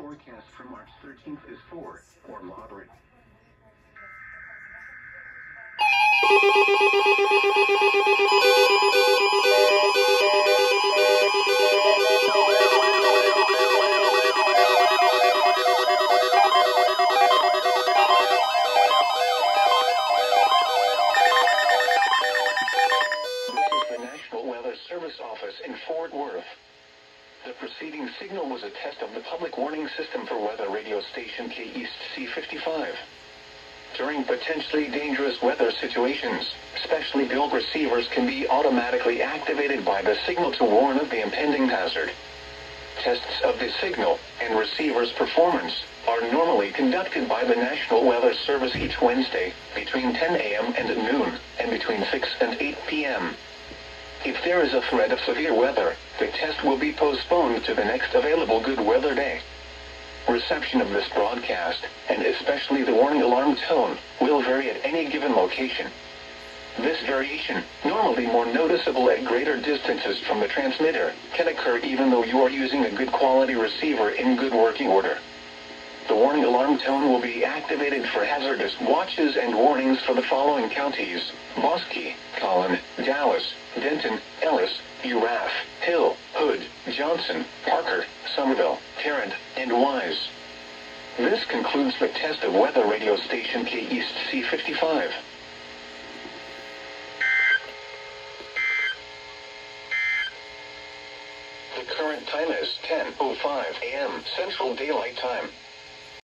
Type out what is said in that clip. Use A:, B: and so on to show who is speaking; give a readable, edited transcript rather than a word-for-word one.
A: forecast for March 13th is for or moderate.
B: Service office in Fort Worth. The preceding signal was a test of the public warning system for weather radio station KEC55. During potentially dangerous weather situations, specially built receivers can be automatically activated by the signal to warn of the impending hazard. Tests of the signal and receiver's performance are normally conducted by the National Weather Service each Wednesday between 10 a.m. and noon, and between 6 and 8 p.m. If there is a threat of severe weather, the test will be postponed to the next available good weather day. Reception of this broadcast, and especially the warning alarm tone, will vary at any given location. This variation, normally more noticeable at greater distances from the transmitter, can occur even though you are using a good quality receiver in good working order. The warning alarm tone will be activated for hazardous watches and warnings for the following counties: Bosque, Collin, Dallas, Denton, Ellis, Urath, Hill, Hood, Johnson, Parker, Somerville, Tarrant, and Wise. This concludes the test of weather radio station KEC55. The current time is 10:05 a.m. Central Daylight Time.